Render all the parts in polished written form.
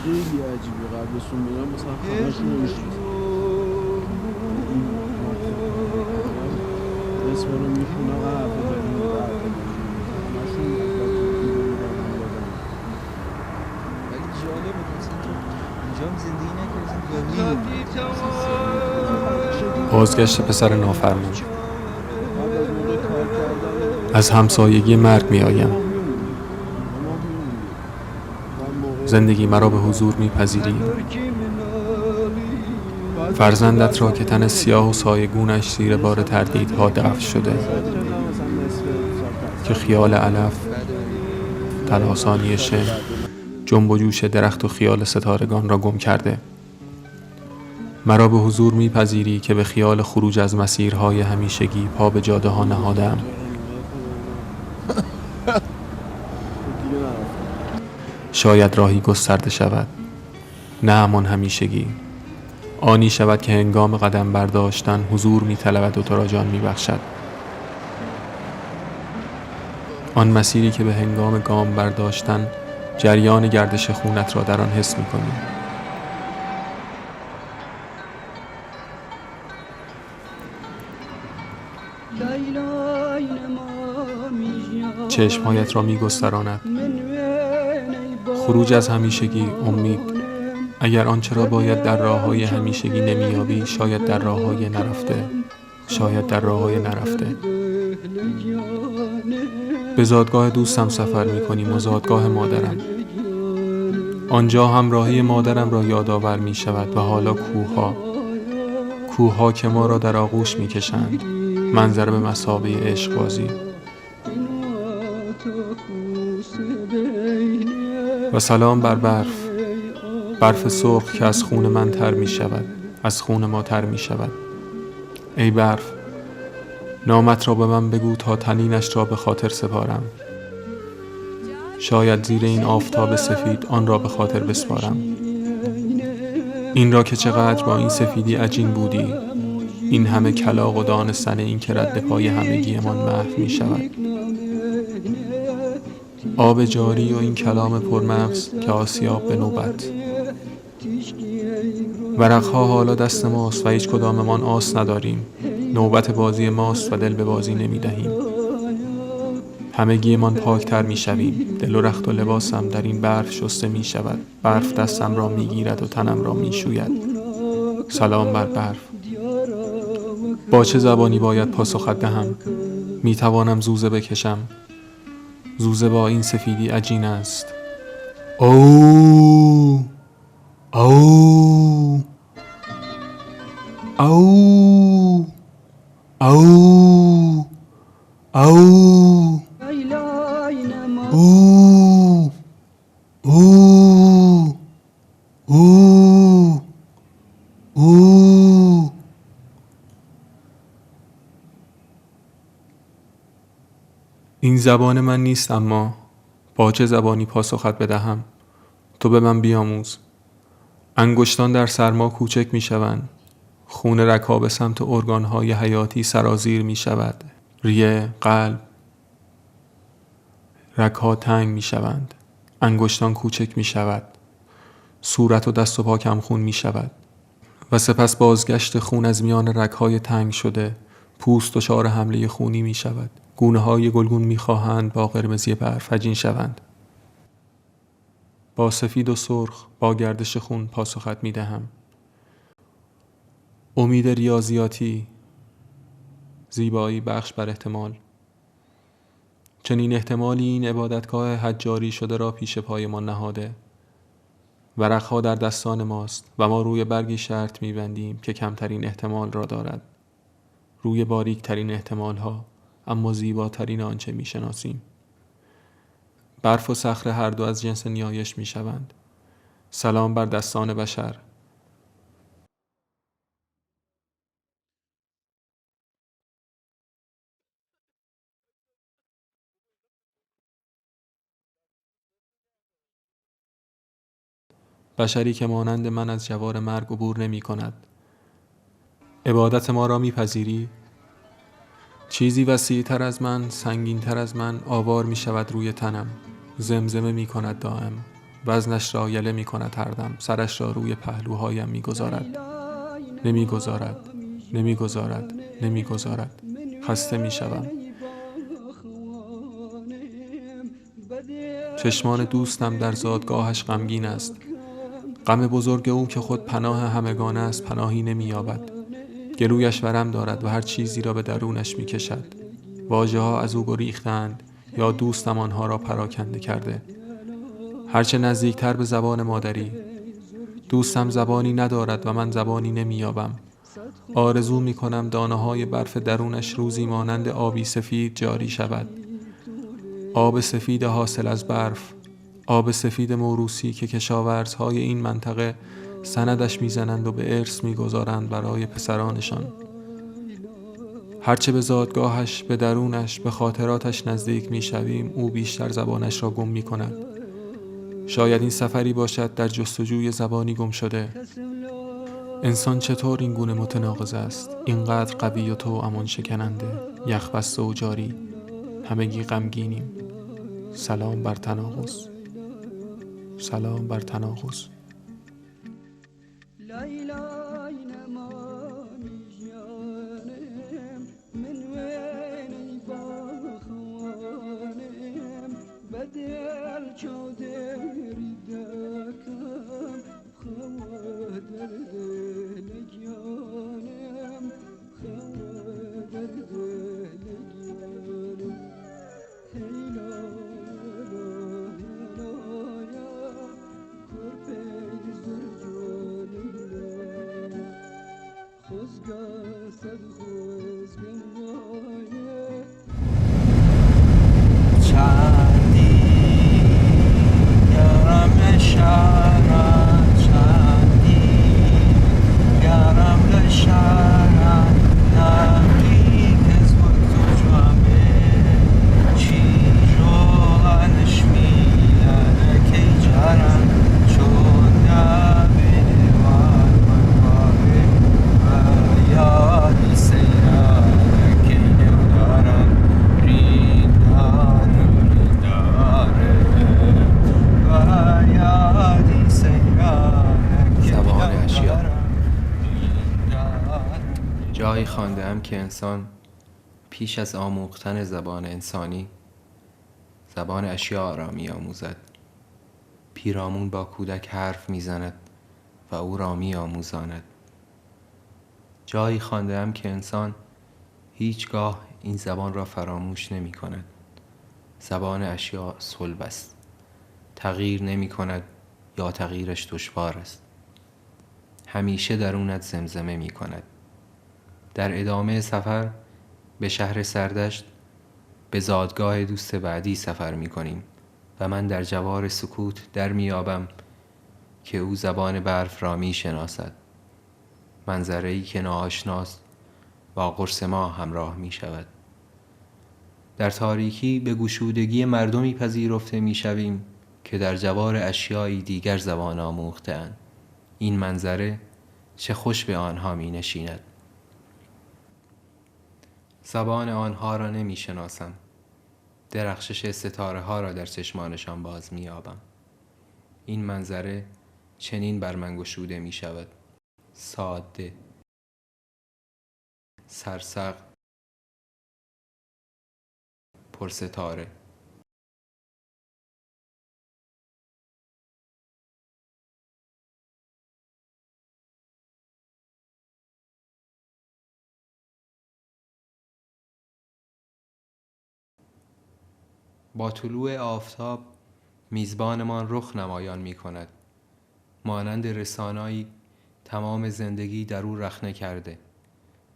خیلی عجیبه قبلشون میرم مثلا همشون رو میشناسم اسم رو میخونم حرف داریم همشون ولی جالبه مثلا تو اینجا هم زندگی نکردی. بازگشت پسر نافرمان. از همسایگی مرگ می آیم. زندگی مرا به حضور می پذیری. فرزندت را که تن سیاه و سایگونش زیر بار تردیدها دفن شده، که خیال علف، تلاسانی شن، جنب و جوش درخت و خیال ستارگان را گم کرده. مرا به حضور می پذیری که به خیال خروج از مسیرهای همیشگی پا به جاده ها نهادم. شاید راهی گسترده شود، نه همان همیشگی. آنی شود که هنگام قدم برداشتن حضور می طلبد و تو را جان می بخشد. آن مسیری که به هنگام گام برداشتن جریان گردش خونت را در آن حس می کنی. چشمهایت را می گستراند. خروج از همیشگی، امید. اگر آنچه را باید در راه‌های همیشگی نمی‌یابی، شاید در راه‌های نرفته، شاید در راه‌های نرفته. به زادگاه دوستم سفر می‌کنیم و زادگاه مادرم. آنجا همراهی مادرم را یادآور می‌شود و حالا کوه‌ها که ما را در آغوش می‌کشند، منظر به مثابه عشق بازی. و سلام بر برف سرخ که از خون من تر می شود، از خون ما تر می شود. ای برف، نامت را به من بگو تا طنینش را به خاطر سپارم. شاید زیر این آفتاب سفید آن را به خاطر بسپارم. این را که چقدر با این سفیدی عجین بودی، این همه کلاغ و دانستن این که رد پای همگی من محو می شود. آب جاری و این کلام پرمغز که آسیاب به نوبت. ورقها حالا دست ماست و هیچ کداممان آس نداریم. نوبت بازی ماست و دل به بازی نمی دهیم. همگیمان پاکتر می شویم. دل و رخت و لباسم در این برف شسته می شود. برف دستم را می گیرد و تنم را می شوید. سلام بر برف. با چه زبانی باید پاسخت دهم؟ می توانم زوزه بکشم. زوزه با این سفیدی عجین است. او او او او او او او او او. این زبان من نیست، اما با چه زبانی پاسخت بدهم؟ تو به من بیاموز. انگشتان در سرما کوچک می شوند. خون رگ‌ها به سمت ارگان‌های حیاتی سرازیر می شود. ریه، قلب، رگ‌ها تنگ می شوند. انگشتان کوچک می شود. صورت و دست و پا کم خون می شود. و سپس بازگشت خون از میان رگ‌های تنگ شده، پوست دچار حمله خونی می شود. گونه‌های گلگون می خواهند با قرمزی برف عجین شوند. با سفید و سرخ، با گردش خون پاسخت می دهم. امید ریاضیاتی، زیبایی بخش بر احتمال. چنین احتمالی این عبادتگاه حجاری شده را پیش پای ما نهاده. ورقها در دستان ماست و ما روی برگی شرط می بندیم که کمترین احتمال را دارد. روی باریک ترین احتمال ها، اما زیباترین آنچه می شناسیم. برف و صخره هر دو از جنس نیایش می شوند. سلام بر دستان بشر. بشری که مانند من از جوار مرگ عبور نمی کند. عبادت ما را می پذیری؟ چیزی وسیع‌تر از من، سنگین‌تر از من آوار می شود روی تنم. زمزمه می کند دائم، وزنش را یله می کند هر دم. سرش را روی پهلوهایم می گذارد، نمی گذارد، نمی گذارد، نمی گذارد. خسته می شوم. چشمان دوستم در زادگاهش غمگین است. غم بزرگ او که خود پناه همگان است پناهی نمی یابد. گلویش ورم دارد و هر چیزی را به درونش می کشد. واژه ها از او گریختند یا دوستم آنها را پراکنده کرده. هرچه نزدیکتر به زبان مادری. دوستم زبانی ندارد و من زبانی نمی یابم. آرزو می کنم دانه های برف درونش روزی مانند آبی سفید جاری شود. آب سفید حاصل از برف، آب سفید موروثی که کشاورزهای این منطقه سندش میزنند و به ارث میگذارند برای پسرانشان. هرچه به زادگاهش، به درونش، به خاطراتش نزدیک میشویم او بیشتر زبانش را گم میکند. شاید این سفری باشد در جستجوی زبانی گم شده. انسان چطور این گونه متناقض است، اینقدر قوی و توأمان شکننده، یخ بسته و جاری. همگی غمگینیم. سلام بر تناقض، سلام بر تناقض. جایی خوانده‌ام که انسان پیش از آموختن زبان انسانی زبان اشیاء را می‌آموزد. پیرامون با کودک حرف می‌زند و او را می‌آموزاند. جایی خوانده‌ام که انسان هیچگاه این زبان را فراموش نمی‌کند. زبان اشیاء صلب است. تغییر نمی‌کند یا تغییرش دشوار است. همیشه درونت زمزمه می‌کند. در ادامه سفر به شهر سردشت به زادگاه دوست بعدی سفر می‌کنیم و من در جوار سکوت در می‌یابم که او زبان برف را می‌شناسد. منظره‌ای که ناآشناست با قرص ما همراه می‌شود. در تاریکی به گشودگی مردمی پذیرفته می‌شویم که در جوار اشیایی دیگر زبان آموخته‌اند. این منظره چه خوش به آنها می‌نشیند. زبان آنها را نمی‌شناسم. درخشش ستاره ها را در چشمانشان باز می‌یابم. این منظره چنین بر من گشوده می‌شود. ساده، سرسبز، پرستاره. با طلوع آفتاب میزبانمان رخ نمایان می کند. مانند رسانه‌ای تمام زندگی در او رخنه کرده.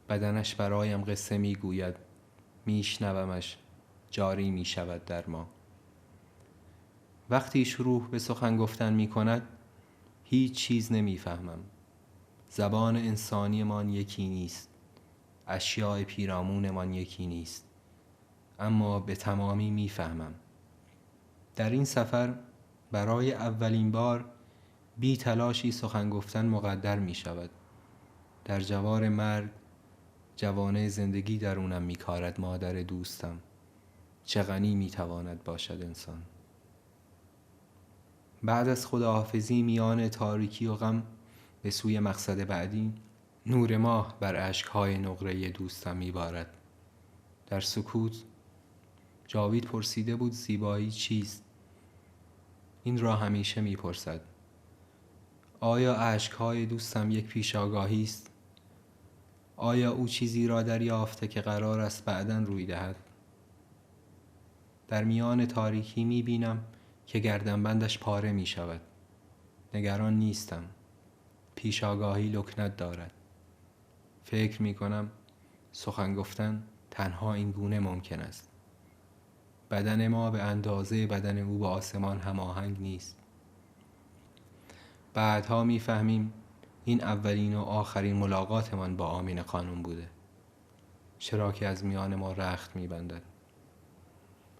بدنش برایم قصه می گوید. میشنومش، جاری می شود در ما. وقتی شروع به سخن گفتن می کند هیچ چیز نمی فهمم. زبان انسانیمان یکی نیست. اشیاء پیرامونمان یکی نیست. اما به تمامی میفهمم. در این سفر برای اولین بار بی تلاشی سخن گفتن مقدر می شود. در جوار مرگ جوانه زندگی درونم میکارد مادر دوستم. چه غنی میتواند باشد انسان. بعد از خداحافظی میان تاریکی و غم به سوی مقصد بعدی، نور ماه بر اشکهای نقره دوستم میبارد. در سکوت جاوید پرسیده بود زیبایی چیست؟ این را همیشه میپرسد. آیا اشکهای دوستم یک پیشاگاهی است؟ آیا او چیزی را دریافته که قرار است بعداً روی دهد؟ در میان تاریکی میبینم که گردنبندش پاره میشود. نگران نیستم. پیشاگاهی لکنت دارد. فکر میکنم سخن گفتن تنها این گونه ممکن است. بدن ما به اندازه بدن او با آسمان هماهنگ نیست. بعدها میفهمیم این اولین و آخرین ملاقاتمان با آمین خانم بوده. چرا که از میان ما رخت میبندد.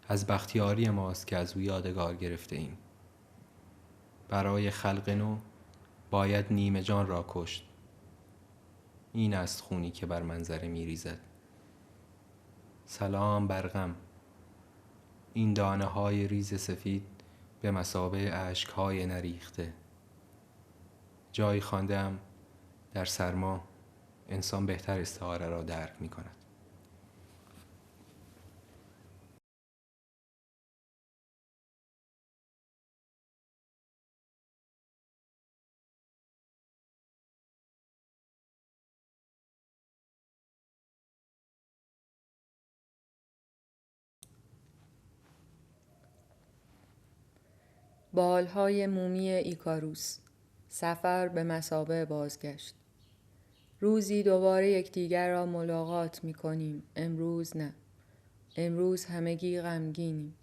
از بختیاری ماست که از او یادگار گرفته ایم. برای خلق نو باید نیمه جان را کشت. این است خونی که بر منظره میریزد. سلام برغم. این دانه های ریز سفید به مثابه اشک های نریخته. جایی خوانده‌ام در سرما انسان بهتر استعاره را درک می کند. بالهای مومی ایکاروس. سفر به مثابه بازگشت. روزی دوباره یکدیگر را ملاقات می کنیم. امروز نه. امروز همگی غمگینیم.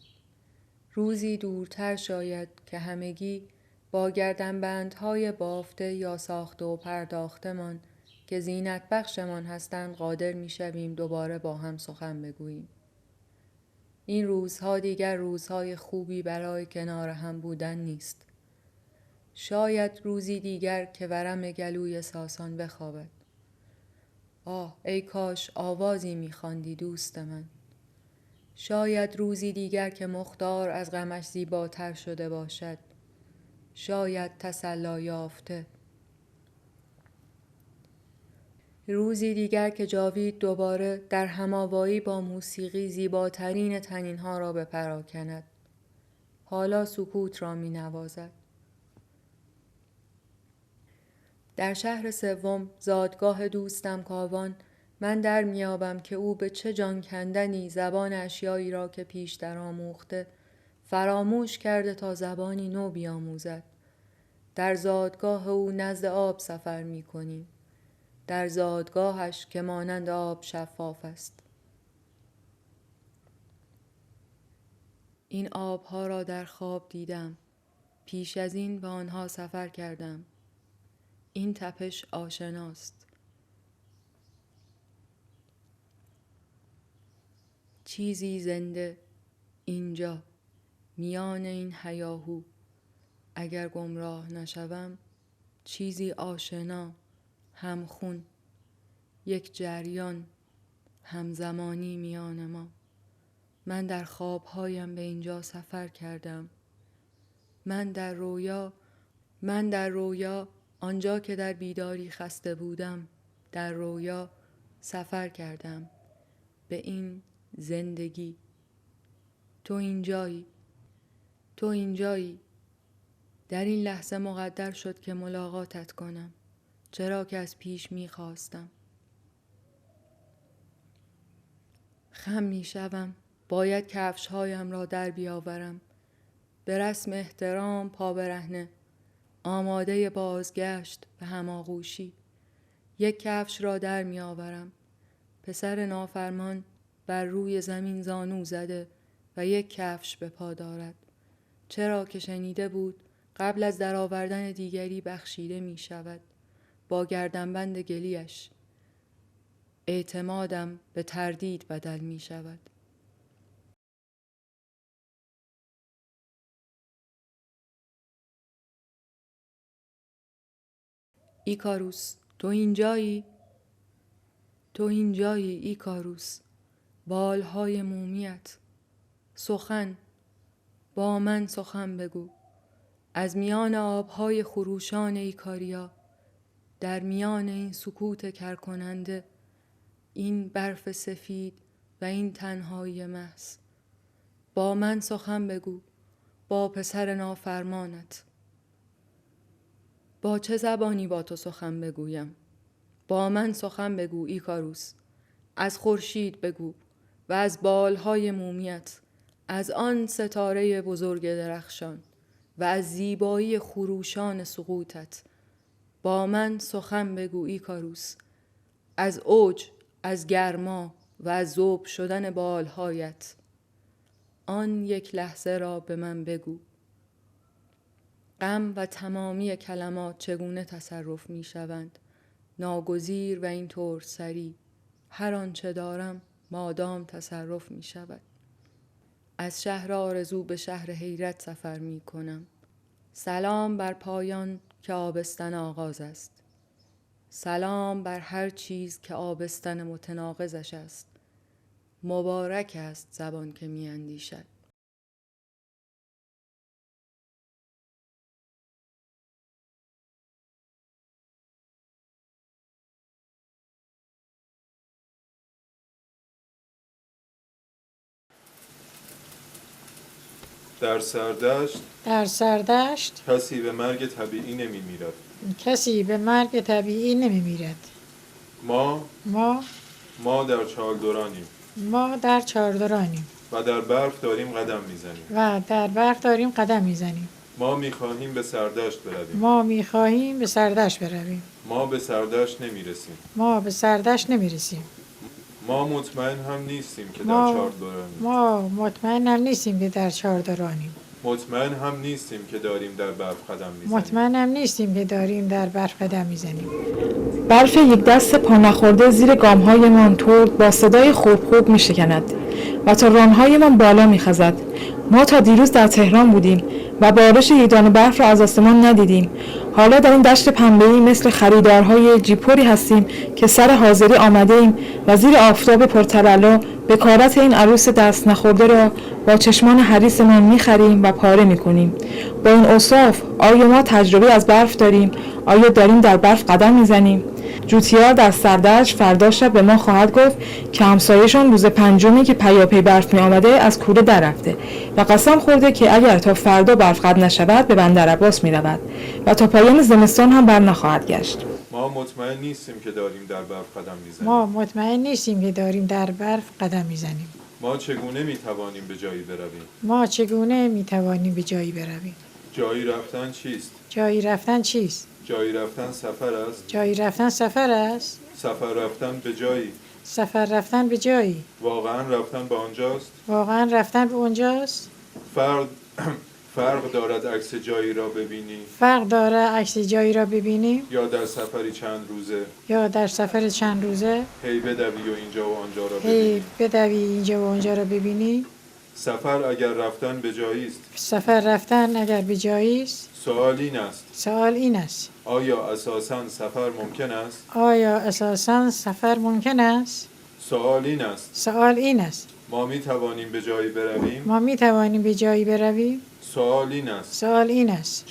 روزی دورتر شاید که همگی با گردنبندهای بافته یا ساخته و پرداختمان که زینت بخشمان هستند قادر می شویم دوباره با هم سخن بگوییم. این روزها دیگر روزهای خوبی برای کنار هم بودن نیست. شاید روزی دیگر که ورم گلوی ساسان بخوابد. آه ای کاش آوازی می‌خواندی دوست من. شاید روزی دیگر که مختار از غمش زیباتر شده باشد. شاید تسلی یافته. روزی دیگر که جاوید دوباره در هماوایی با موسیقی زیباترین طنین‌ها را بپراکند. حالا سکوت را می‌نوازد. در شهر سوم زادگاه دوستم کاوان من در میابم که او به چه جان کندنی زبان اشیایی را که پیشتر آموخته فراموش کرده تا زبانی نو بیاموزد. در زادگاه او نزد آب سفر می کنیم. در زادگاهش که مانند آب شفاف است. این آبها را در خواب دیدم. پیش از این به آنها سفر کردم. این تپش آشناست. چیزی زنده اینجا میان این هیاهو. اگر گمراه نشوم چیزی آشنا همخون. یک جریان همزمانی میان ما. من در خوابهایم به اینجا سفر کردم. من در رویا آنجا که در بیداری خسته بودم در رویا سفر کردم به این زندگی. تو اینجایی. در این لحظه مقدر شد که ملاقاتت کنم. چرا که از پیش می‌خواستم. خم می‌شوم. باید کفش‌هایم را در بیاورم. به رسم احترام پا برهنه. آماده بازگشت به هماغوشی. یک کفش را در می‌آورم. پسر نافرمان بر روی زمین زانو زده و یک کفش به پا دارد. چرا که شنیده بود قبل از درآوردن دیگری بخشیده می شود. با گردنبند گلیش اعتمادم به تردید بدل می شود. ایکاروس تو اینجایی؟ تو اینجایی ایکاروس، بالهای مومیت. سخن، با من سخن بگو. از میان آبهای خروشان ایکاریا، در میان این سکوت کرکننده، این برف سفید و این تنهایی محض، با من سخن بگو، با پسر نافرمانت. با چه زبانی با تو سخن بگویم؟ با من سخن بگو ایکاروس. از خورشید بگو و از بالهای مومیت، از آن ستاره بزرگ درخشان و از زیبایی خروشان سقوطت. با من سخن بگو ایکاروس. از اوج، از گرما و از ذوب شدن بالهایت. آن یک لحظه را به من بگو. غم و تمامی کلمات چگونه تصرف می شوند؟ ناگزیر و اینطور سریع. هر آنچه دارم مادام تصرف می شود. از شهر آرزو به شهر حیرت سفر می کنم. سلام بر پایان که آبستن آغاز است. سلام بر هر چیز که آبستن متناقضش است. مبارک است زبان که می اندیشد. در سردشت کسی به مرگ طبیعی نمی میرد. کسی به مرگ طبیعی نمی میرد. ما در چالدورانیم ما در چاردورانیم و در برف داریم قدم میزنیم. و در برف داریم قدم میزنیم. ما میخواهیم به سردشت برویم. ما میخواهیم به سردشت برویم. ما به سردشت نمیرسیم. ما به سردشت نمیرسیم. ما مطمئن هم نیستیم که در ما- چالدورانیم. ما مطمئن هم نیستیم که در چاردورانیم. مطمئن هم نیستیم که داریم در برف قدم میزنیم. مطمئن هم نیستیم که داریم در برف قدم میزنیم. برف یک دست پا نخورده زیر گام‌هایمان ترد با صدای خوب می‌شکند و تا ران‌هایمان بالا می‌خزد. ما تا دیروز در تهران بودیم و بارش یک دانه برف را از آسمان ندیدیم. حالا در این دشت پنبه‌ای مثل خریدارهای جیپوری هستیم که سر حاضری آمده ایم و زیر آفتاب پرتولع بکارت این عروس دست نخورده را با چشمان حریصمان می‌خریم و پاره می‌کنیم. با این اوصاف آیا ما تجربه از برف داریم؟ آیا داریم در برف قدم می‌زنیم؟ جوتیار در سردشت فردا شب به ما خواهد گفت که همسایه‌شان روز پنجمی که پیاپی برف می آمده از کوره در رفته و قسم خورده که اگر تا فردا برف قطع نشود به بندر عباس می رود و تا پایان زمستان هم بر نخواهد گشت. ما مطمئن نیستیم که داریم در برف قدم میزنیم. ما مطمئن نیستیم که داریم در برف قدم میزنیم. ما چگونه میتوانیم به جایی برویم؟ ما چگونه میتوانیم به جایی برویم؟ جایی رفتن چیست؟ جایی رفتن چیست؟ جایی رفتن سفر است. جایی رفتن سفر است. سفر رفتن به جایی. سفر رفتن به جایی. واقعا رفتن به آنجاست. واقعا رفتن به اونجاست. فرق دارد عکس جایی را ببینی فرق داره عکس جایی را ببینیم یا در سفری چند روزه یا در سفر چند روزه هی بدوی و اینجا و آنجا را هی ببینی. بدوی اینجا و اونجا را ببینی. سفر اگر رفتن به جایی است. سفر رفتن اگر به جایی است. سوال این است: سوال این است: آیا اساساً سفر ممکن است؟ آیا اساساً سفر ممکن است؟ سوال این است: سوال این است: ما می توانیم به جایی برویم؟ ما می توانیم به جایی برویم؟ سوال این است: سوال این است: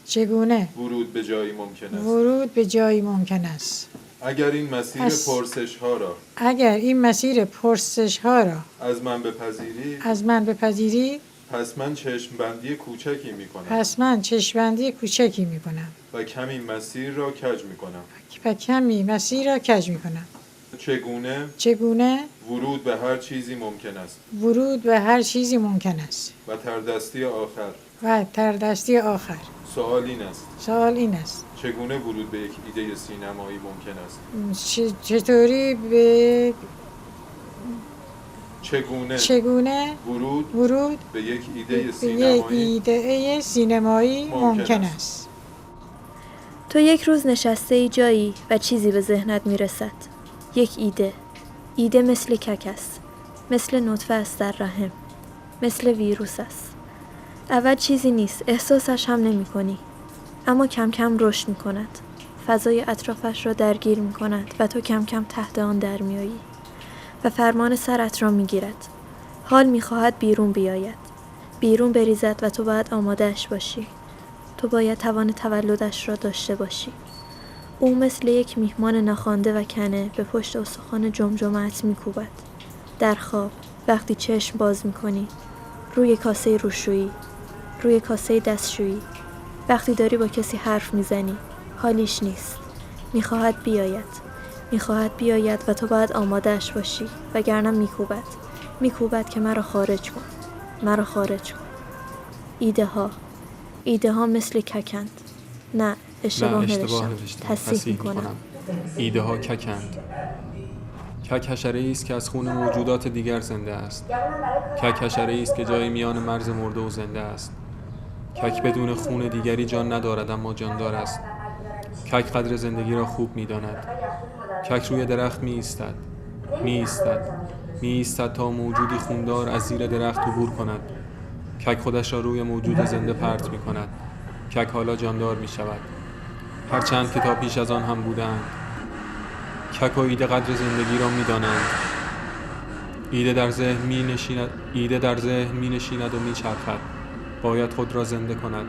چگونه ورود به جایی ممکن است؟ ورود به جایی ممکن است؟ اگر این مسیر پرسش ها را اگر این مسیر پرسش ها را از من بپذیری پس من چشم بندی کوچکی می کنم پس من چشم‌بندی کوچکی می کنم و کمی مسیر را کج می کنم. و کمی مسیر را کج می کنم. چگونه ورود به هر چیزی ممکن است ورود به هر چیزی ممکن است و تر دستی آخر سوال این است: چگونه ورود به یک ایده سینمایی ممکن است؟ چطوری به چگونه ورود به یک ایده سینمایی ممکن است؟ تو یک روز نشسته ای جایی و چیزی به ذهنت میرسد. یک ایده مثل کک است، مثل نطفه است در رحم، مثل ویروس است. اول چیزی نیست، احساسش هم نمی کنی. اما کم کم رشد می کند. فضای اطرافش را درگیر می کند و تو کم کم تحت آن در می آیی و فرمان سرت را می گیرد. حال می خواهد بیرون بیاید. بیرون بریزد و تو باید آمادهش باشی. تو باید توان تولدش را داشته باشی. او مثل یک میهمان نخوانده و کنه به پشت استخوان جمجمه‌ات می کوبد. در خواب وقتی چشم باز می کنی، روی کاسه روشویی، روی کاسه دستشویی، وقتی داری با کسی حرف میزنی، حالیش نیست. میخواهد بیاید و تو باید آمادهش باشی وگرنه میکوبد که مرا خارج کن. ایده ها مثل ککند. نه اشتباه نوشتم. تصحیح میکنم. ایده ها ککند. کک حشره‌ای است که از خون موجودات دیگر زنده است. کک حشره‌ای است که جای میان مرز مرده و زنده است. کک بدون خون دیگری جان ندارد اما جاندار است. کک قدر زندگی را خوب می‌داند. کک روی درخت می‌ایستد تا موجودی خوندار از زیر درخت عبور کند. کک خودش را روی موجود زنده پرت می‌کند. کک حالا جاندار می‌شود. هرچند که تا پیش از آن هم بودند. کک و ایده قدر زندگی را می‌دانند. ایده در ذهن می‌نشیند و می‌چرخد. باید خود را زنده کند.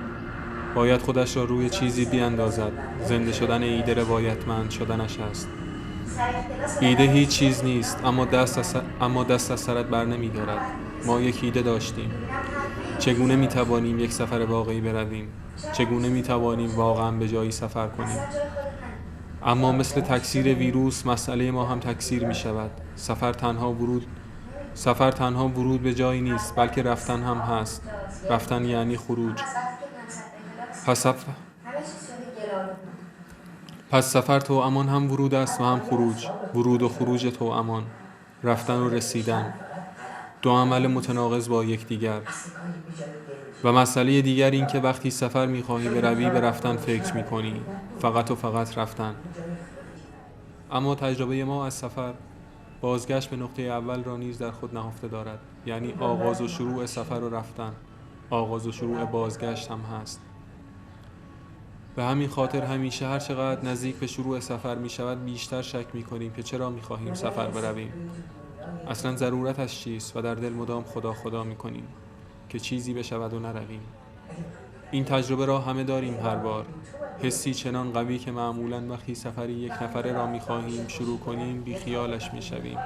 باید خودش را روی چیزی بیاندازد. زنده شدن ایده روایتمند شدنش است. ایده هیچ چیز نیست اما دست از سرت بر نمی‌دارد. ما یک ایده داشتیم. چگونه می‌توانیم یک سفر واقعی برویم؟ چگونه می‌توانیم واقعا به جایی سفر کنیم؟ اما مثل تکثیر ویروس مسئله ما هم تکثیر می‌شود. سفر تنها ورود به جایی نیست بلکه رفتن هم هست. رفتن یعنی خروج. پس سفر تو امان هم ورود است و هم خروج. ورود و خروج تو امان. رفتن و رسیدن. دو عمل متناقض با یکدیگر. و مسئله دیگر این که وقتی سفر می‌خواهی بروی به رفتن فکر می‌کنی. فقط و فقط رفتن. اما تجربه ما از سفر بازگشت به نقطه اول را نیز در خود نهفته دارد. یعنی آغاز و شروع سفر و رفتن. آغاز و شروع بازگشت هم هست. به همین خاطر همیشه هر چقدر نزدیک به شروع سفر می شود بیشتر شک می کنیم که چرا می خواهیم سفر برویم. اصلا ضرورتش چیست و در دل مدام خدا خدا می کنیم که چیزی بشود و نرویم. این تجربه را همه داریم هر بار. حسی چنان قوی که معمولاً وقتی سفری یک نفره را می خواهیم شروع کنیم بیخیالش می شویم.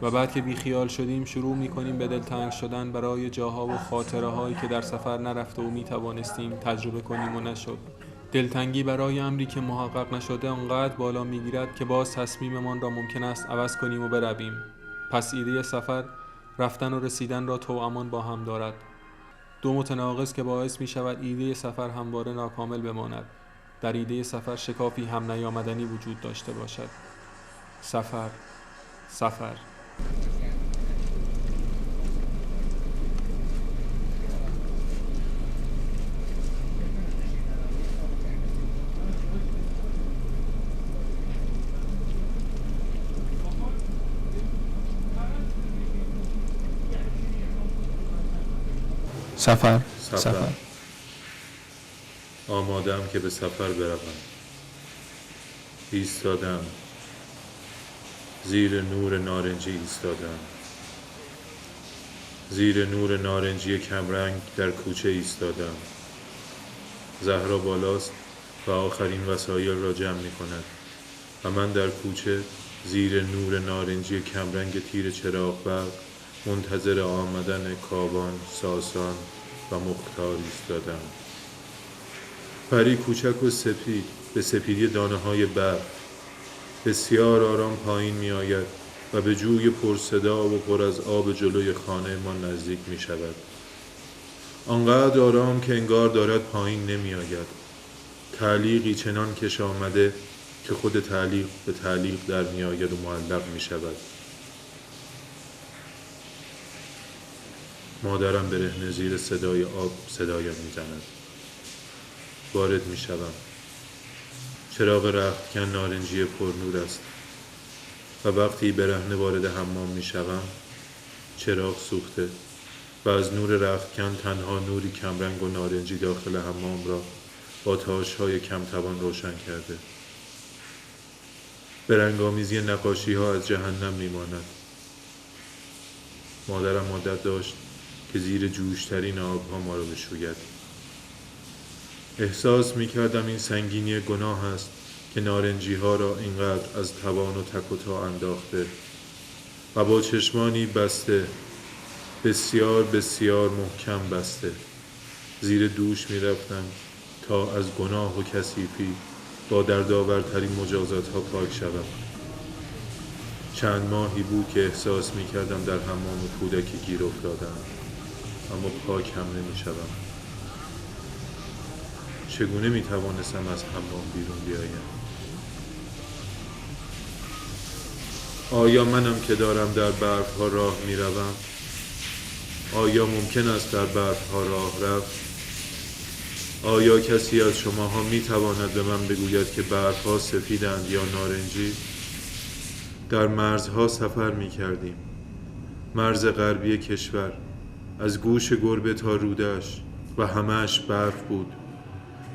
و بعد که بیخیال شدیم شروع می کنیم به دلتنگ شدن برای جاها و خاطره هایی که در سفر نرفته و می توانستیم تجربه کنیم و نشد. دلتنگی برای امری که محقق نشده آنقدر بالا می گیرد که باز تصمیممان را ممکن است عوض کنیم و برویم. پس ایده سفر رفتن و رسیدن را توامان با هم دارد. دو متناقض که باعث می شود ایده سفر همواره ناکامل بماند. در ایده سفر شکافی هم نیامدنی وجود داشته باشد. سفر آمادم که به سفر بروم. ایستادم زیر نور نارنجی زیر نور نارنجی کمرنگ در کوچه ایستادم. زهرا بالاست و آخرین وسایل را جمع می کند و من در کوچه زیر نور نارنجی کمرنگ تیر چراغ برق منتظر آمدن کاوان، ساسان و مختار ایستادم. پری کوچک و سپید به سپیدی دانه های برف بسیار آرام پایین می آید و به جوی پرصدا و پر از آب جلوی خانه ما نزدیک می شود. آنقدر آرام که انگار دارد پایین نمی آید. تعلیقی چنان کش آمده که خود تعلیق به تعلیق در می آید و معلق می شود. مادرم برهنه زیر صدای آب صدایم می زند. وارد می شوم. چراغ رختکن نارنجی پرنور است و وقتی برهنه وارد حمام می شوم چراغ سوخته و از نور رختکن تنها نوری کمرنگ و نارنجی داخل حمام را با تاش‌های کم توان روشن کرده. به رنگامیزی نقاشی‌ها از جهنم می‌ماند. مادرم عادت داشت که زیر جوشترین آبها ما را بشوید. احساس می‌کردم این سنگینی گناه است که نارنجی‌ها را اینقدر از توان و تک و تا انداخته و با چشمانی بسته، بسیار بسیار محکم بسته، زیر دوش می‌رفتم تا از گناه و کثیفی با دردآورترین مجازات‌ها پاک شوم. چند ماهی بود که احساس می‌کردم در حمام کودکی گیر افتادم، اما پاک هم نمی‌شوم. چگونه می‌توانستم از حمام بیرون بیایم؟ آیا منم که دارم در برف‌ها راه می‌روم؟ آیا ممکن است در برف‌ها راه رفت؟ آیا کسی از شماها می‌تواند به من بگوید که برف‌ها سفیدند یا نارنجی؟ در مرزها سفر می‌کردیم. مرز غربی کشور، از گوش گربه تا رودش، و همه‌اش برف بود.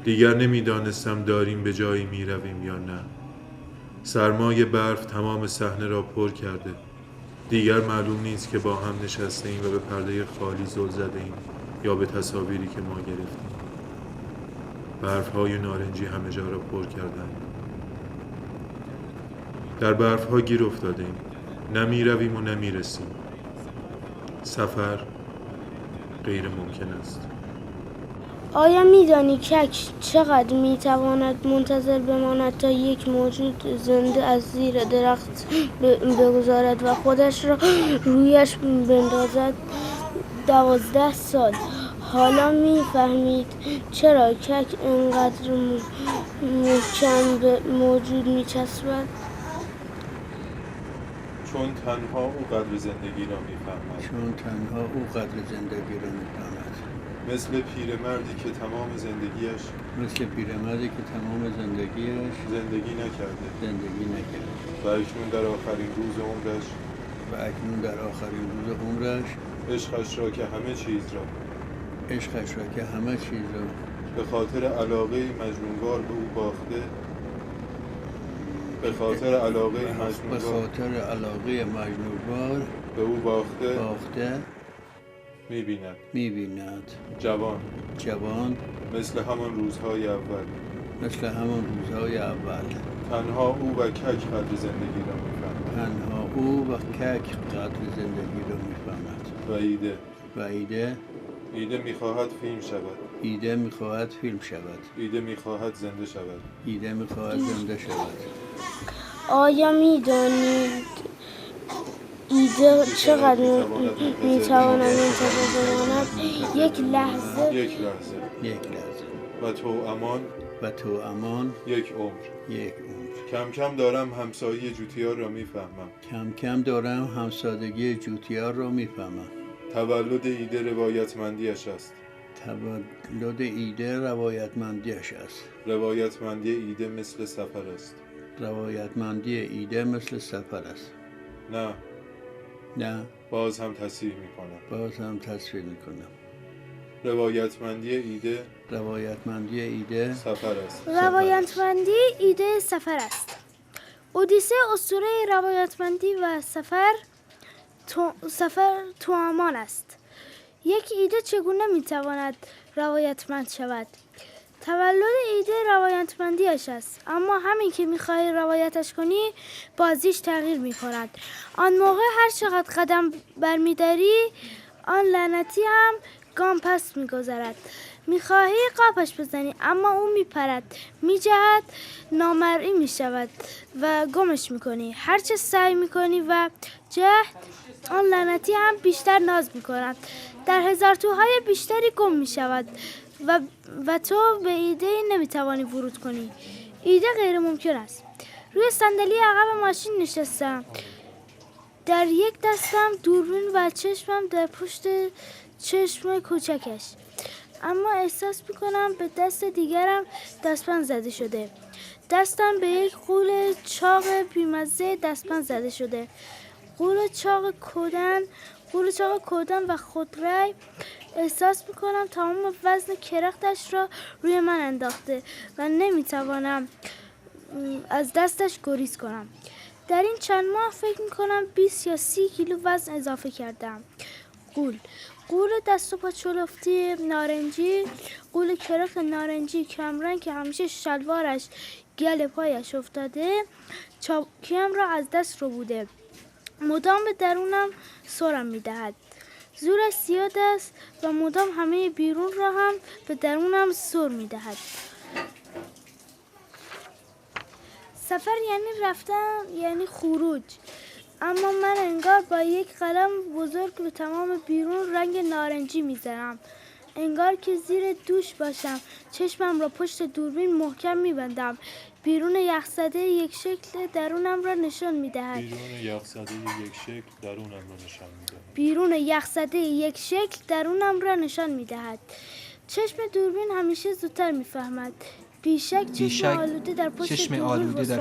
دیگر نمی‌دانستم داریم به جایی می‌رویم یا نه. سرمای برف تمام صحنه را پر کرده. دیگر معلوم نیست که با هم نشسته‌ایم و به پرده خالی زل زده‌ایم یا به تصاویری که ما گرفتیم. برف‌های نارنجی همه جا را پر کردند. در برف‌ها گیر افتاده‌ایم. نمی‌رویم و نمی‌رسیم. سفر غیر ممکن است. آیا می‌دانی کک چقدر می‌تواند منتظر بماند تا یک موجود زنده از زیر درخت بگذارد و خودش را رویش بندازد؟ 12 سال. حالا می‌فهمید چرا کک اینقدر محکم به موجود می‌چسبد؟ چون تنها او قدر زندگی را می‌فهمد. مثل پیرمردی که تمام زندگیش زندگی نکرده و اکنون در آخرین روز عمرش عشقش را که همه چیز را به خاطر علاقه مجنونوار به او باخته، به خاطر علاقه مجنونوار به او باخته می‌بیند جوان مثل همان روزهای اول. تنها او و کک قدر زندگی را می‌فهمد. و ایده می‌خواهد فیلم شود. ایده می‌خواهد زنده شود. آیا می‌دانید ایده چقدر می‌تواند منتظر بماند؟ یک لحظه. و تو امان یک عمر. کم کم دارم همسایه جوتیار را می‌فهمم. تولد ایده روایتمندیش است. روایتمندی ایده مثل سفر است. نه. باز هم تصحیح می‌کنم. روایتمندی ایده سفر است. روایتمندی ایده سفر است. اودیسه اسطوره روایتمندی و سفر توامان است. یک ایده چگونه میتواند روایتمند شود؟ تولد ایده روایتمندیش است، اما همین که میخواهی روایتش کنی بازیش تغییر میکند. آن موقع هر چقدر قدم برمیداری آن لعنتی هم گام پس میگذرد. میخواهی قاپش بزنی اما او میپرد، میجهد، نامرئی میشود و گمش میکنی. هرچه سعی میکنی و جهد، آن لعنتی هم بیشتر ناز میکند، در هزار توهای بیشتری گم میشود و تو به ایده نمیتوانی ورود کنی. ایده غیر ممکن است. روی صندلی عقب ماشین نشستم، در یک دستم دوربین و چشمم در پشت چشم کوچکش، اما احساس میکنم به دست دیگرم دستبند زده شده. دستم به یک غول چاق بیمزه دستبند زده شده. غول چاق کودن و خودرای احساس میکنم تمام وزن کرختش را روی من انداخته و نمیتوانم از دستش گریز کنم. در این چند ماه فکر میکنم 20 یا 30 کیلو وزن اضافه کردم. قول دست و پا چلفتی نارنجی، قول کرخت نارنجی کمرنگ که همیشه شلوارش گل پایش افتاده، چابکیم را از دست رو بوده. مدام به درونم سرم میدهد. زورش زیاد است و مدام همه بیرون را هم به درونم سر میدهد. سفر یعنی رفتن، یعنی خروج. اما من انگار با یک قلم بزرگ به تمام بیرون رنگ نارنجی میزنم. انگار که زیر دوش باشم. چشمم را پشت دوربین محکم میبندم. بیرون یخزده یک شکل درونم را نشان میدهد. بیرون یخزده یک شکل درونم را نشان میدهد. چشم دوربین همیشه زودتر میفهمد. بیشک چشم آلوده در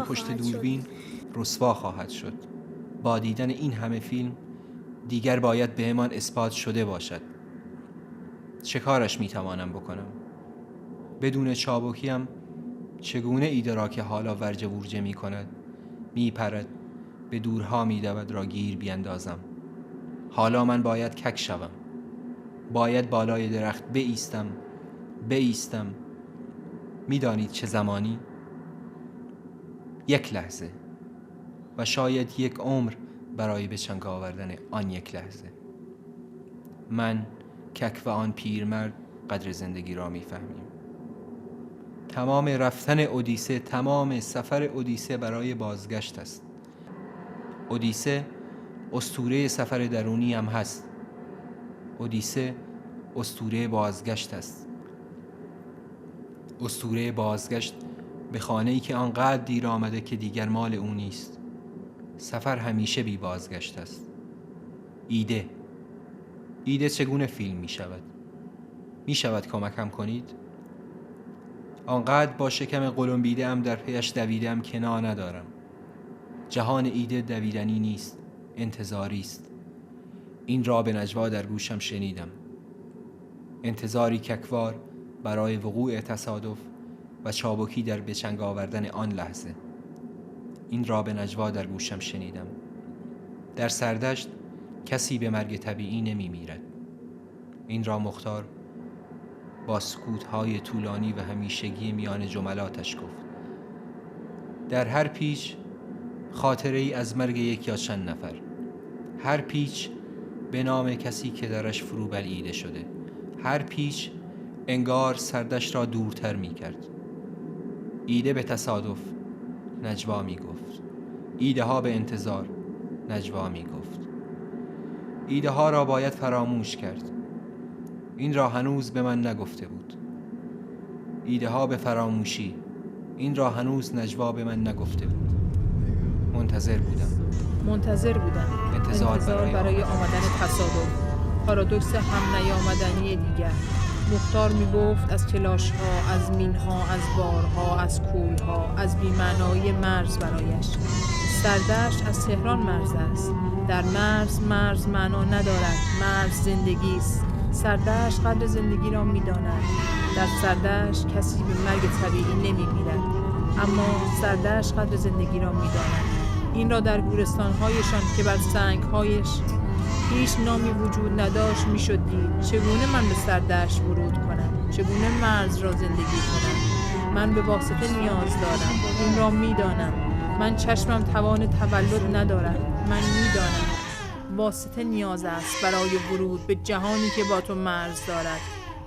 پشت دوربین رسوا خواهد شد. با دیدن این همه فیلم دیگر باید بهمان اثبات شده باشد. چه کارش میتوانم بکنم؟ بدون چابکیم چگونه ایده را که حالا ورجه ورجه می کند، می پرد، به دورها می دود را گیر بیندازم. حالا من باید کک شوم. باید بالای درخت بایستم. می دانید چه زمانی؟ 1 لحظه و شاید 1 عمر برای به چنگ آوردن آن 1 لحظه. من، کک و آن پیرمرد قدر زندگی را می فهمیم. تمام رفتن اودیسه، تمام سفر اودیسه برای بازگشت است. اودیسه اسطوره سفر درونی هم هست. اودیسه اسطوره بازگشت است. اسطوره بازگشت به خانه‌ای که آنقدر دیر آمده که دیگر مال او نیست. سفر همیشه بی بازگشت است. ایده چگونه فیلم می شود؟ می شود کمکم کنید؟ آنقدر با شکم قلمبیده ام در پیش دویدم که ندارم. جهان ایده دویدنی نیست، انتظاری است. این را به نجوا در گوشم شنیدم. انتظاری ککوار برای وقوع تصادف و چابکی در به چنگ آوردن آن لحظه. این را به نجوا در گوشم شنیدم. در سردشت کسی به مرگ طبیعی نمی میرد. این را مختار با سکوت‌های طولانی و همیشگی میان جملاتش گفت. در هر پیچ خاطره ای از مرگ 1 یا چند نفر. هر پیچ به نام کسی که درش فرو بلعیده شده. هر پیچ انگار سردش را دورتر می کرد. ایده به تصادف نجوا می گفت. ایده ها به انتظار نجوا می گفت. ایده ها را باید فراموش کرد. این را هنوز به من نگفته بود. ایده ها به فراموشی. این را هنوز نجوا به من نگفته بود. منتظر بودم. انتظار برای آمدن تصادف. پارادوکس هم نیامدنی دیگر. مختار می گفت از کلاش ها، از مین ها، از بارها، از کول ها، از بی‌معنایی مرز برایش. سردشت از تهران مرز است. در مرز معنا ندارد. مرز زندگی است. سردشت قدر زندگی را می داند. در سردشت کسی به مرگ طبیعی نمی میرد. اما سردشت قدر زندگی را می داند. این را در گورستان‌هایشان که بر سنگ‌هایش هیچ نامی وجود نداشت میشد دید. چگونه من به سردشت ورود کنم؟ چگونه مرز را زندگی کنم؟ من به واسطه نیاز دارم. این را میدانم. من چشمم توان تولد ندارد. من میدانم واسطه نیاز است برای ورود به جهانی که با تو مرز دارد.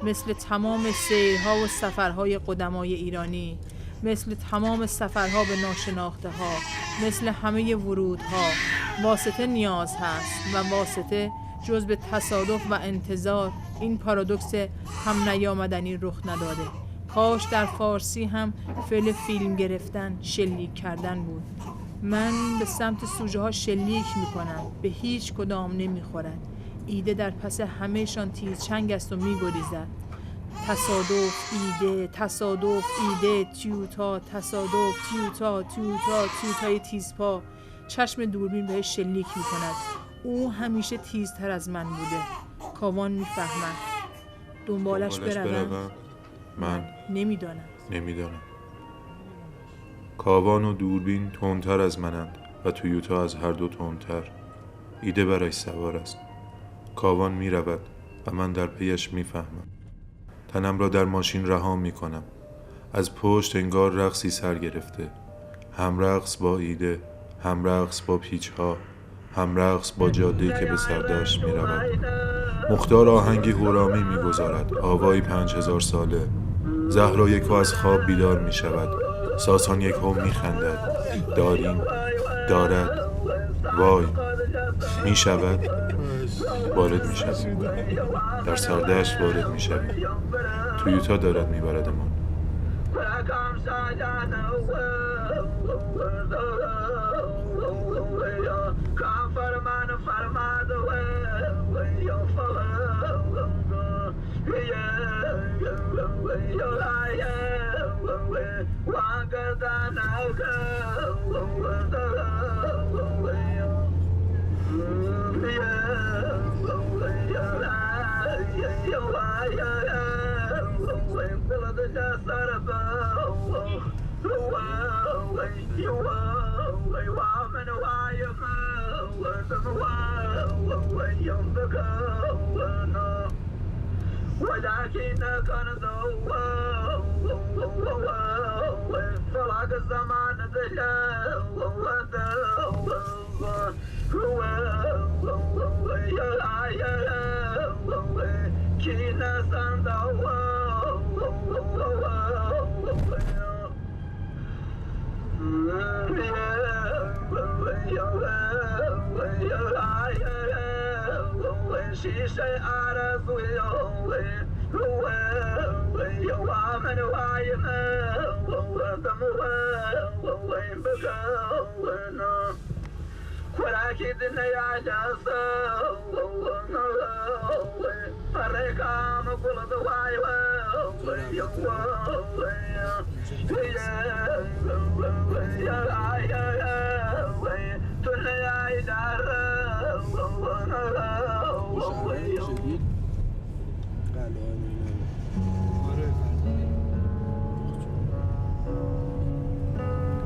مثل تمام سیرها و سفرهای قدمای ایرانی، مثل تمام سفرها به ناشناخته ها، مثل همه ورودها، واسطه نیاز هست و واسطه جز به تصادف و انتظار این پارادوکس هم نیامدنی رخ نداده. کاش در فارسی هم فعل فیلم گرفتن، شلیک کردن بود. من به سمت سوژه ها شلیک میکنم، به هیچ کدام نمیخورد. ایده در پس همهشان تیزچنگ است و میگریزد. تصادف ایده تیوتا، تصادف تیوتای تیزپا. چشم دوربین بهش شلیک میکند. او همیشه تیزتر از من بوده. کاوان میفهمد. دنبالش بروم؟ من نمیدانم. کاوان و دوربین تندتر از منند و تویوتا از هر دو تندتر. ایده برای سوار است. کاوان می رود و من در پیش می فهمم. تنم را در ماشین رها می کنم. از پشت انگار رقصی سر گرفته. هم رقص با ایده، هم رقص با پیچها، هم رقص با جاده‌ای که به سردشت می رود. مختار آهنگی هورامی می گذارد، آوایی 5000 ساله. زهرا یکو از خواب بیدار می شود. ساسان یکو می خندد. داریم، دارد، وای، می شود، وارد می شود. در سردشت وارد می شود. تویوتا دارد می بردمان.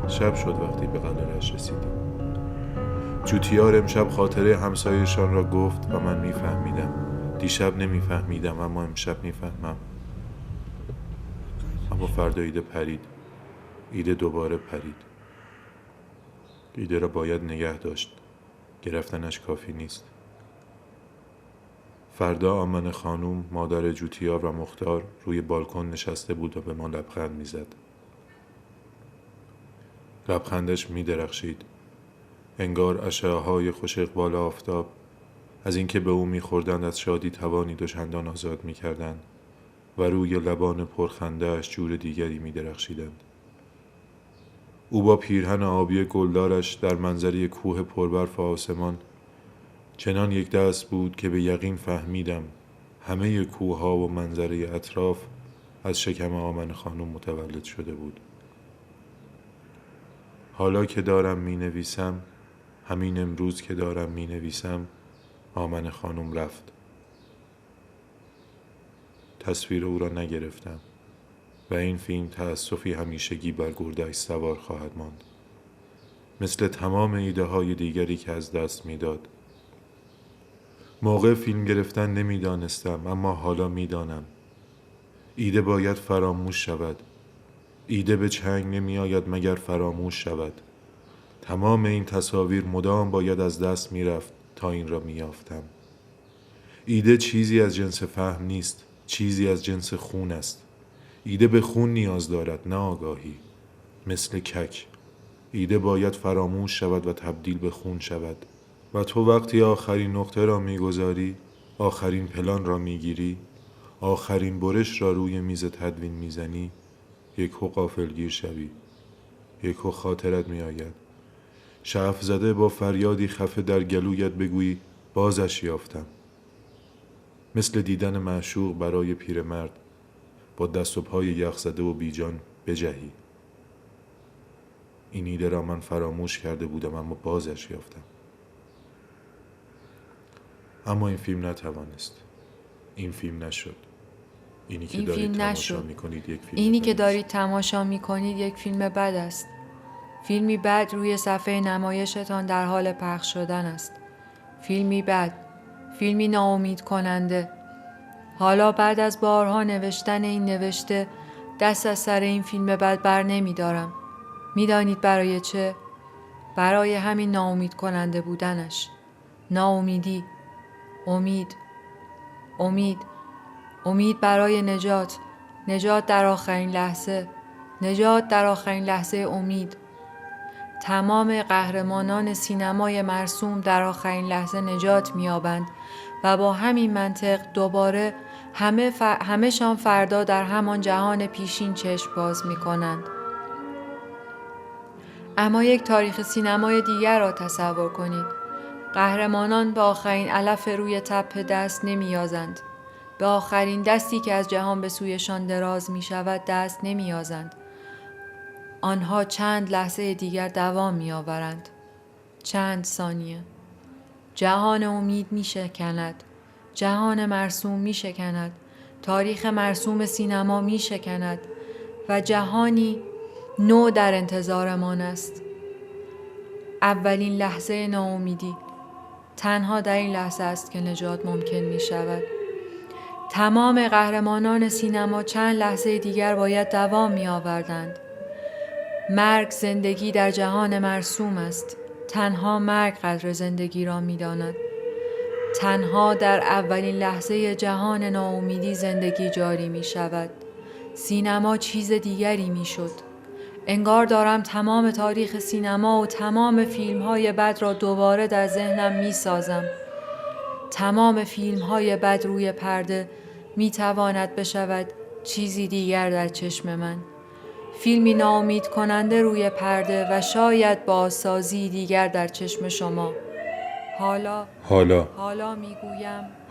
شب شد وقتی به قلعه رش رسیدیم. جوتیار امشب خاطره همسایه‌شان را گفت و من میفهمیدم. دیشب نمیفهمیدم اما امشب میفهمم. اما فردا ایده پرید. ایده دوباره پرید. ایده را باید نگه داشت. گرفتنش کافی نیست. فردا آمن خانوم، مادر جوتیار و مختار روی بالکن نشسته بود و به ما لبخند میزد. لبخندش می درخشید. انگار اشعه‌های خوش اقبال آفتاب از اینکه به او می خوردند از شادی توانی دوچندان آزاد می کردند و روی لبان پرخنده‌اش جور دیگری می درخشیدند. او با پیرهن آبی گلدارش در منظری کوه پربرف آسمان چنان یک دست بود که به یقین فهمیدم همه کوه‌ها و منظره اطراف از شکم آمن خانم متولد شده بود. حالا که دارم می نویسم، همین امروز که دارم می نویسم، آمن خانم رفت. تصویر او را نگرفتم و این فیلم تأسفی همیشگی بر گرده‌اش سوار خواهد ماند. مثل تمام ایده های دیگری که از دست می داد. موقع فیلم گرفتن نمی دانستم اما حالا می دانم. ایده باید فراموش شود. ایده به چنگ نمی آید مگر فراموش شود. تمام این تصاویر مدام باید از دست می رفت تا این را می یافتم. ایده چیزی از جنس فهم نیست، چیزی از جنس خون است. ایده به خون نیاز دارد، نه آگاهی. مثل کک. ایده باید فراموش شود و تبدیل به خون شود. و تو وقتی آخرین نقطه را می گذاری، آخرین پلان را می گیری، آخرین برش را روی میز تدوین می زنی، یکو غافلگیر شوی. یکو خاطرت می آید. شعف زده با فریادی خفه در گلویت بگویی بازش یافتم. مثل دیدن معشوق برای پیرمرد با دست و پای یخ زده و بیجان بجهی. این ایده را من فراموش کرده بودم اما بازش یافتم. اما این فیلم نتوانست. این فیلم نشد. اینی که این دارید فیلم تماشا نشد. می‌کنید یک فیلم اینی بد که است. دارید تماشا می کنید یک فیلم بد است. فیلمی بد روی صفحه نمایشتان در حال پخش شدن است. فیلمی بد، فیلمی ناامید کننده. حالا بعد از بارها نوشتن این نوشته دست از سر این فیلم بد بر نمی دارم. می دانید برای چه؟ برای همین ناامید کننده بودنش. ناامیدی، امید، امید، امید برای نجات، نجات در آخرین لحظه، نجات در آخرین لحظه امید. تمام قهرمانان سینمای مرسوم در آخرین لحظه نجات می‌یابند و با همین منطق دوباره همه‌شان فردا در همان جهان پیشین چشم باز می‌کنند. اما یک تاریخ سینمای دیگر را تصور کنید. قهرمانان به آخرین علف روی تپه دست نمی‌یازند. به آخرین دستی که از جهان به سویشان دراز می‌شود دست نمی‌یازند. آنها چند لحظه دیگر دوام می‌آورند. چند ثانیه. جهان امید می‌شکند. جهان مرسوم می‌شکند. تاریخ مرسوم سینما می‌شکند و جهانی نو در انتظارمان است. اولین لحظه ناامیدی. تنها در این لحظه است که نجات ممکن می‌شود. تمام قهرمانان سینما چند لحظه دیگر باید دوام می‌آوردند. مرگ زندگی در جهان مرسوم است. تنها مرگ قدر زندگی را می‌داند. تنها در اولین لحظه جهان ناامیدی زندگی جاری می‌شود. سینما چیز دیگری می‌شد. انگار دارم تمام تاریخ سینما و تمام فیلم‌های بد را دوباره در ذهنم می‌سازم. تمام فیلم‌های بد روی پرده می‌تواند بشود چیزی دیگر در چشم من. فیلمی ناامید کننده روی پرده و شاید بازسازی دیگر در چشم شما.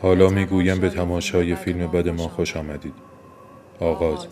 حالا میگویم به تماشای فیلم بد ما خوش آمدید. آغاز